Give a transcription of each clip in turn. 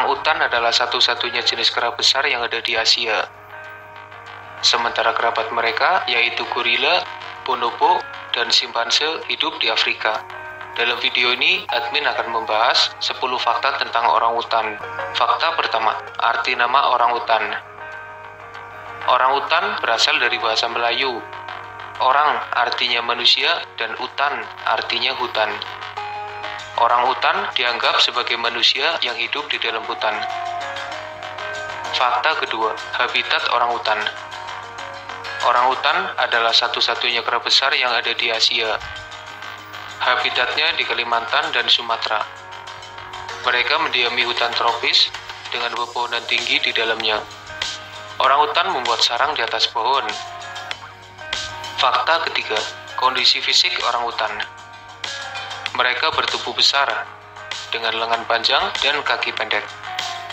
Orangutan adalah satu-satunya jenis kera besar yang ada di Asia. Sementara kerabat mereka, yaitu gorila, bonobo, dan simpanse hidup di Afrika. Dalam video ini, admin akan membahas 10 fakta tentang orangutan. Fakta pertama, arti nama orangutan. Orangutan berasal dari bahasa Melayu. Orang artinya manusia dan utan artinya hutan. Orangutan dianggap sebagai manusia yang hidup di dalam hutan. Fakta kedua, habitat orangutan. Orangutan adalah satu-satunya kera besar yang ada di Asia. Habitatnya di Kalimantan dan Sumatera. Mereka mendiami hutan tropis dengan pepohonan tinggi di dalamnya. Orangutan membuat sarang di atas pohon. Fakta ketiga, kondisi fisik orangutan. Mereka bertubuh besar, dengan lengan panjang dan kaki pendek.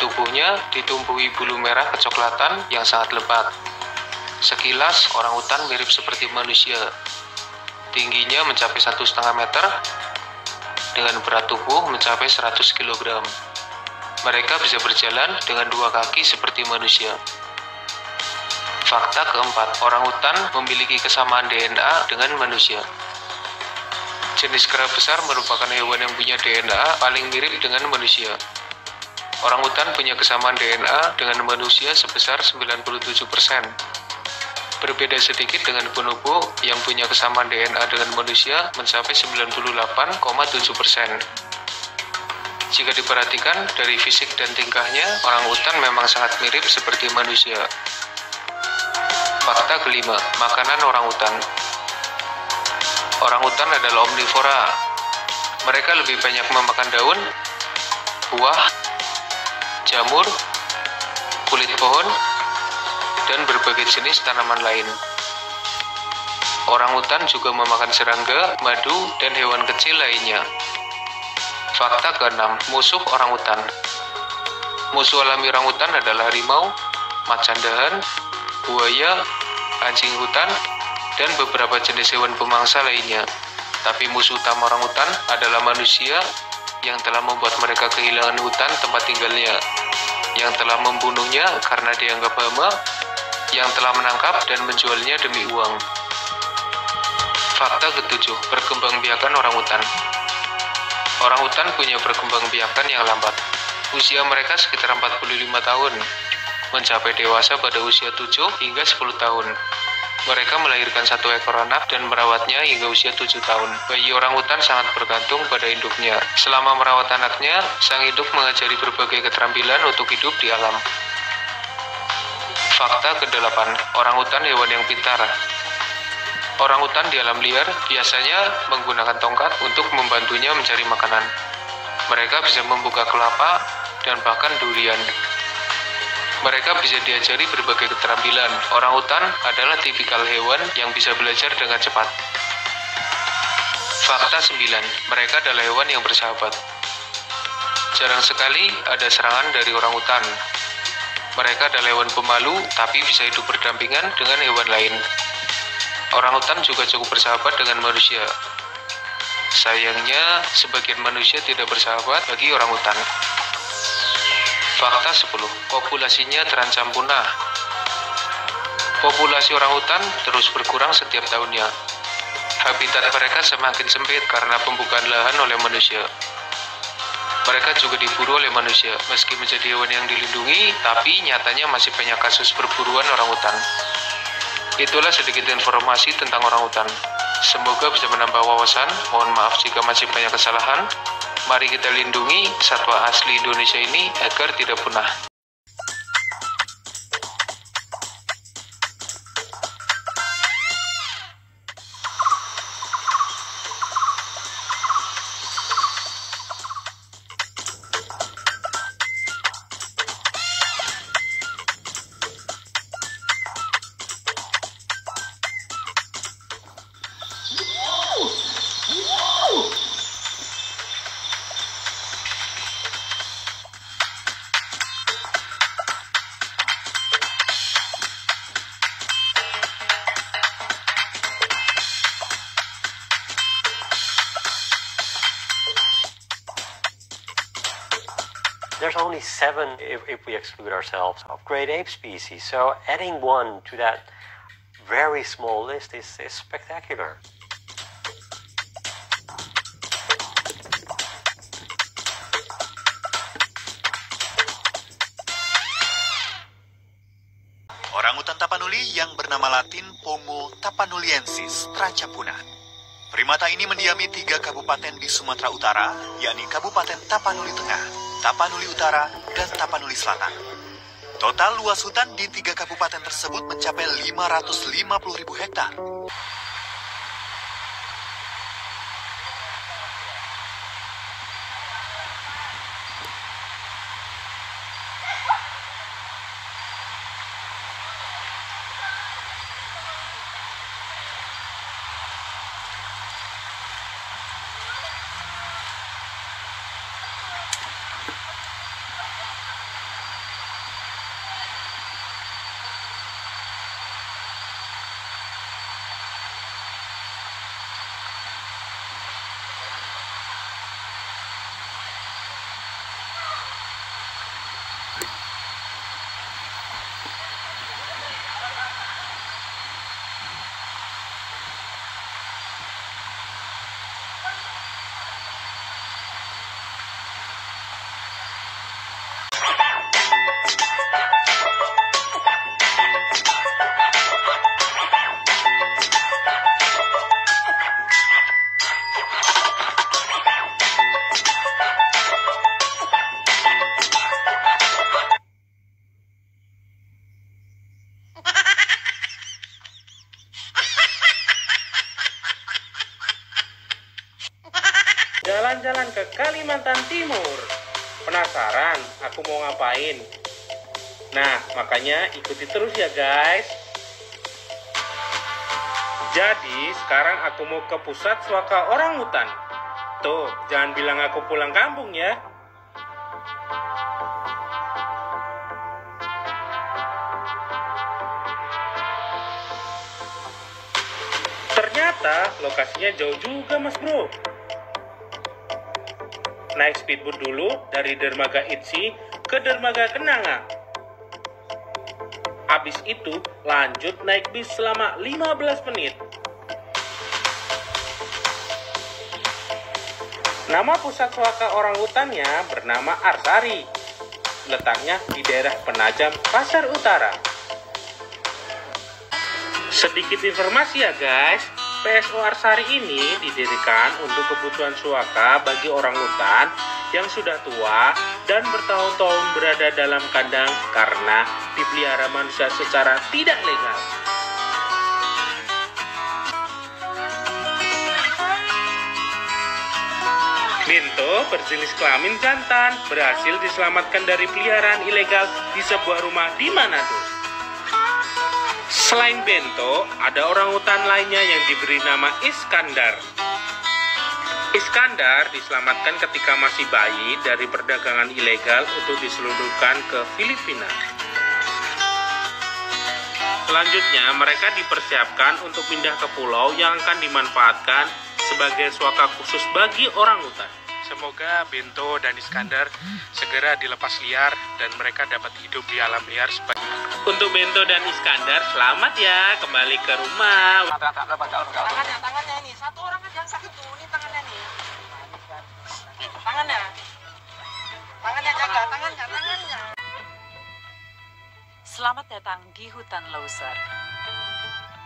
Tubuhnya ditumbuhi bulu merah kecoklatan yang sangat lebat. Sekilas, orangutan mirip seperti manusia. Tingginya mencapai 1,5 meter, dengan berat tubuh mencapai 100 kg. Mereka bisa berjalan dengan 2 kaki seperti manusia. Fakta keempat, orangutan memiliki kesamaan DNA dengan manusia. Jenis kera besar merupakan hewan yang punya DNA paling mirip dengan manusia. Orangutan punya kesamaan DNA dengan manusia sebesar 97%. Berbeda sedikit dengan bonobo yang punya kesamaan DNA dengan manusia mencapai 98,7%. Jika diperhatikan dari fisik dan tingkahnya, orangutan memang sangat mirip seperti manusia. Fakta kelima, makanan orangutan. Orangutan adalah omnivora. Mereka lebih banyak memakan daun, buah, jamur, kulit pohon, dan berbagai jenis tanaman lain. Orangutan juga memakan serangga, madu, dan hewan kecil lainnya. Fakta keenam, musuh orangutan. Musuh alami orangutan adalah harimau, macan dahan, buaya, anjing hutan, dan beberapa jenis hewan pemangsa lainnya. Tapi musuh utama orangutan adalah manusia yang telah membuat mereka kehilangan hutan tempat tinggalnya, yang telah membunuhnya karena dianggap hama, yang telah menangkap dan menjualnya demi uang. Fakta ketujuh, perkembangbiakan orangutan. Orangutan punya perkembangbiakan yang lambat. Usia mereka sekitar 45 tahun, mencapai dewasa pada usia 7 hingga 10 tahun. Mereka melahirkan 1 ekor anak dan merawatnya hingga usia 7 tahun. Bayi orangutan sangat bergantung pada induknya. Selama merawat anaknya, sang induk mengajari berbagai keterampilan untuk hidup di alam. Fakta ke-8, orangutan hewan yang pintar. Orangutan di alam liar biasanya menggunakan tongkat untuk membantunya mencari makanan. Mereka bisa membuka kelapa dan bahkan durian. Mereka bisa diajari berbagai keterampilan. Orangutan adalah tipikal hewan yang bisa belajar dengan cepat. Fakta 9, mereka adalah hewan yang bersahabat. Jarang sekali ada serangan dari orangutan. Mereka adalah hewan pemalu, tapi bisa hidup berdampingan dengan hewan lain. Orangutan juga cukup bersahabat dengan manusia. Sayangnya, sebagian manusia tidak bersahabat bagi orangutan. Fakta 10, populasinya terancam punah. Populasi orangutan terus berkurang setiap tahunnya. Habitat mereka semakin sempit karena pembukaan lahan oleh manusia. Mereka juga diburu oleh manusia. Meski menjadi hewan yang dilindungi, tapi nyatanya masih banyak kasus perburuan orangutan. Itulah sedikit informasi tentang orangutan. Semoga bisa menambah wawasan. Mohon maaf jika masih banyak kesalahan. Mari kita lindungi satwa asli Indonesia ini agar tidak punah. there's only 7 if we exclude ourselves of great ape species. So adding one to that very small list is spectacular. Orangutan tapanuli yang bernama latin Pomo tapanuliensis terancam punah. Primata ini mendiami 3 kabupaten di Sumatera Utara, yakni Kabupaten Tapanuli Tengah, Tapanuli Utara, dan Tapanuli Selatan. Total luas hutan di 3 kabupaten tersebut mencapai 550.000 hektar. Jalan-jalan ke Kalimantan Timur. Penasaran aku mau ngapain? Nah, makanya ikuti terus ya guys. Jadi, sekarang aku mau ke pusat suaka orangutan. Tuh, jangan bilang aku pulang kampung ya. Ternyata lokasinya jauh juga mas bro. Naik speedboat dulu dari dermaga Itsi ke dermaga Kenanga. Habis itu lanjut naik bis selama 15 menit. Nama pusat suaka orangutannya bernama Arsari. Letaknya di daerah Penajam, Pasar Utara. Sedikit informasi ya guys, PSO Arsari ini didirikan untuk kebutuhan suaka bagi orangutan yang sudah tua dan bertahun-tahun berada dalam kandang karena dipelihara manusia secara tidak legal. Bento berjenis kelamin jantan berhasil diselamatkan dari peliharaan ilegal di sebuah rumah di Manado. Selain Bento, ada orangutan lainnya yang diberi nama Iskandar. Iskandar diselamatkan ketika masih bayi dari perdagangan ilegal untuk diselundupkan ke Filipina. Selanjutnya, mereka dipersiapkan untuk pindah ke pulau yang akan dimanfaatkan sebagai suaka khusus bagi orangutan. Semoga Bento dan Iskandar segera dilepas liar dan mereka dapat hidup di alam liar. Untuk Bento dan Iskandar, selamat ya kembali ke rumah. Tangannya ini, satu orang aja yang sakit tuh, ini tangannya nih. Tangannya jaga, tangannya. Selamat datang di hutan Leuser.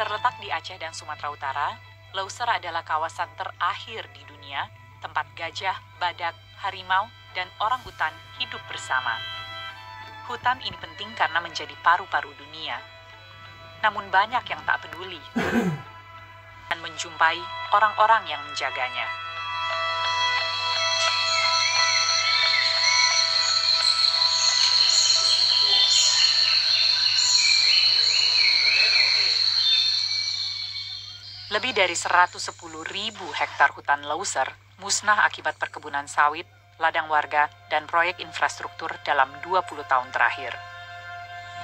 Terletak di Aceh dan Sumatera Utara, Leuser adalah kawasan terakhir di dunia tempat gajah, badak, harimau, dan orangutan hidup bersama. Hutan ini penting karena menjadi paru-paru dunia. Namun banyak yang tak peduli dan menjumpai orang-orang yang menjaganya. Lebih dari 110.000 hektar hutan Leuser musnah akibat perkebunan sawit, ladang warga, dan proyek infrastruktur dalam 20 tahun terakhir.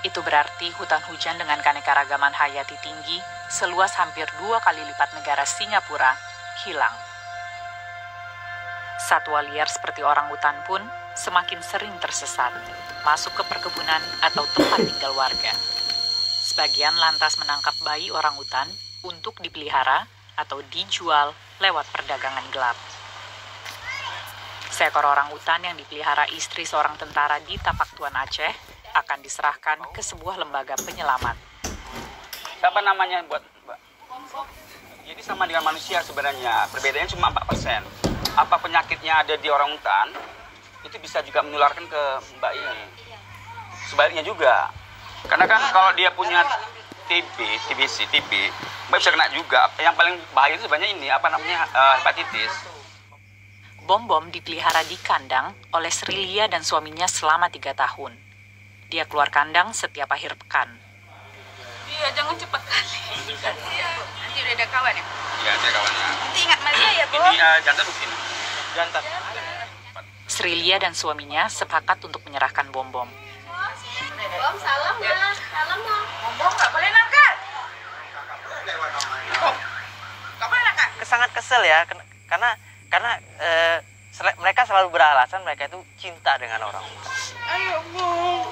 Itu berarti hutan hujan dengan keanekaragaman hayati tinggi, seluas hampir 2 kali lipat negara Singapura, hilang. Satwa liar seperti orangutan pun semakin sering tersesat, masuk ke perkebunan atau tempat tinggal warga. Sebagian lantas menangkap bayi orangutan untuk dipelihara atau dijual lewat perdagangan gelap. Seekor orangutan yang dipelihara istri seorang tentara di Tapak Tuan Aceh akan diserahkan ke sebuah lembaga penyelamat. Siapa namanya buat Mbak? Jadi sama dengan manusia sebenarnya, perbedaannya cuma 4%. Apa penyakitnya ada di orangutan, itu bisa juga menularkan ke Mbak ini. Sebaliknya juga. Karena kan kalau dia punya TB, Mbak bisa kena juga. Yang paling bahaya itu sebenarnya ini, hepatitis. Bom-bom dipelihara di kandang oleh Sri Lia dan suaminya selama 3 tahun. Dia keluar kandang setiap akhir pekan. Iya, jangan cepat kali. Iya, nanti udah ada kawan ya? Iya, ada kawannya. Nanti ingat Maria ya, Bom. Ini jantan begini. Jantan. Sri Lia dan suaminya sepakat untuk menyerahkan Bom-bom. Bom, salam ya. Salam Bom. Bom nggak boleh nakal. Nggak boleh nakal. Sangat kesel ya, karena mereka selalu beralasan mereka itu cinta dengan orang. Ayo, Bom.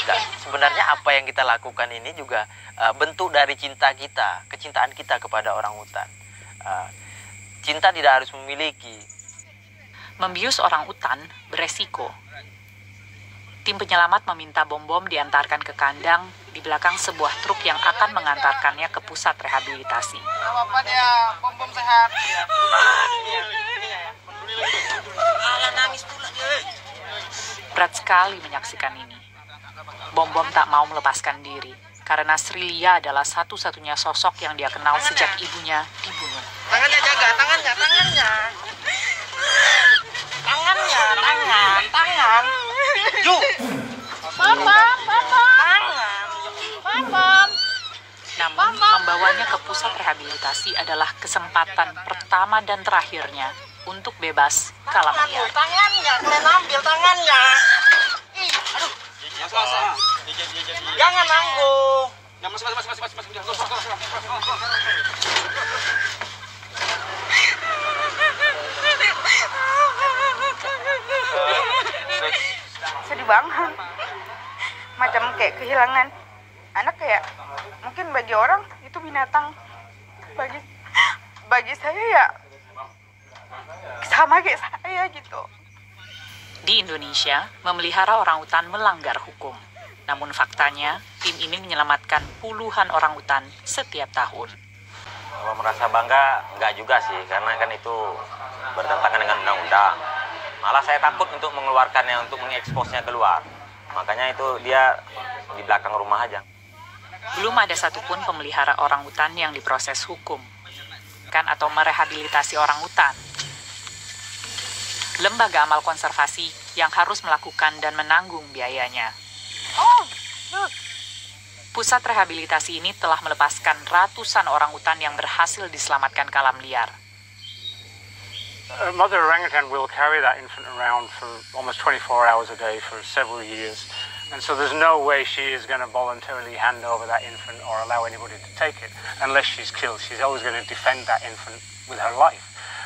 Dan sebenarnya apa yang kita lakukan ini juga bentuk dari cinta kita, kecintaan kita kepada orangutan. Cinta tidak harus memiliki. Membius orangutan beresiko. Tim penyelamat meminta Bom-bom diantarkan ke kandang di belakang sebuah truk yang akan mengantarkannya ke pusat rehabilitasi. Apa dia? Bom sehat. Nangis pula dia. Berat sekali menyaksikan ini. Bom-bom tak mau melepaskan diri karena Sri Lia adalah satu-satunya sosok yang dia kenal sejak ibunya dibunuh. Tangannya jaga, tangannya. Tangan. Ju. Bom. Namun, membawanya ke pusat rehabilitasi adalah kesempatan pertama dan terakhirnya untuk bebas kalam liar. Tangannya, kalian ambil tangannya. Ih, aduh. Jangan nanggung. Sedih banget. Macam kayak kehilangan anak, kayak mungkin bagi orang itu binatang, bagi saya ya sama kayak saya gitu. Di Indonesia, memelihara orangutan melanggar hukum. Namun faktanya, tim ini menyelamatkan puluhan orangutan setiap tahun. Kalau merasa bangga, enggak juga sih, karena kan itu bertentangan dengan undang-undang. Malah saya takut untuk mengeluarkannya, untuk mengeksposnya keluar. Makanya itu dia di belakang rumah aja. Belum ada satupun pemelihara orangutan yang diproses hukum, kan, atau merehabilitasi orangutan. Lembaga amal konservasi yang harus melakukan dan menanggung biayanya. Pusat rehabilitasi ini telah melepaskan ratusan orangutan yang berhasil diselamatkan kalam liar. Mother orangutan will carry that infant around for almost 24 hours a day for several years. And so there's no way she is going to voluntarily hand over that infant or allow anybody to take it unless she's killed. She's always going to defend that infant with her life.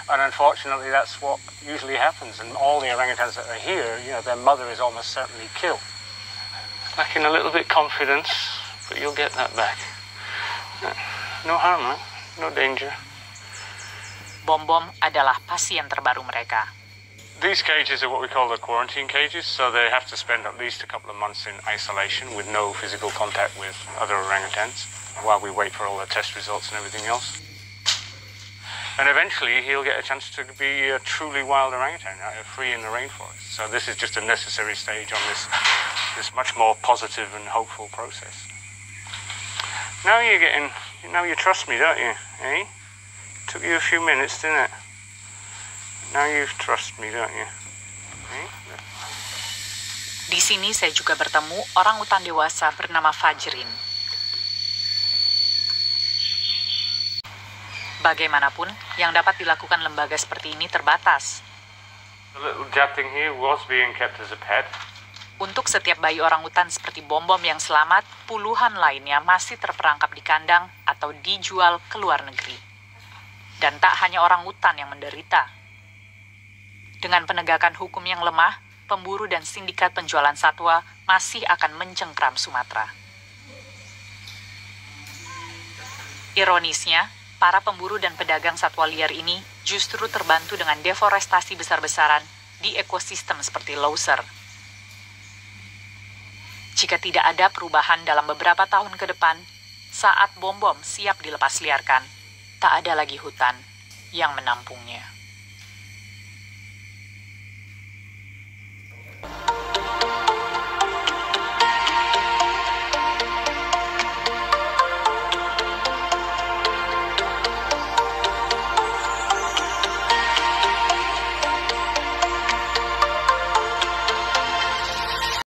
And unfortunately, that's what usually happens. And all the orangutans that are here, their mother is almost certainly killed. Lacking a little bit confidence, but you'll get that back. No harm, right? No danger. Bom-bom adalah pasien terbaru mereka. These cages are what we call the quarantine cages, so they have to spend at least a couple of months in isolation with no physical contact with other orangutans while we wait for all the test results and everything else. And eventually he'll get a chance to be a truly wild orangutan, free in the rainforest. So this is just a necessary stage on this much more positive and hopeful process. Now you trust me, don't you? Eh? Took you a few minutes, didn't it? Now you trust me, don't you? Eh? Di sini saya juga bertemu orangutan dewasa bernama Fajrin. Bagaimanapun, yang dapat dilakukan lembaga seperti ini terbatas. The little japting here was being kept as a pet. Untuk setiap bayi orangutan seperti Bom-bom yang selamat, puluhan lainnya masih terperangkap di kandang atau dijual ke luar negeri. Dan tak hanya orangutan yang menderita. Dengan penegakan hukum yang lemah, pemburu dan sindikat penjualan satwa masih akan mencengkram Sumatera. Ironisnya, para pemburu dan pedagang satwa liar ini justru terbantu dengan deforestasi besar-besaran di ekosistem seperti Leuser. Jika tidak ada perubahan dalam beberapa tahun ke depan, saat bom-bom siap dilepas liarkan, tak ada lagi hutan yang menampungnya.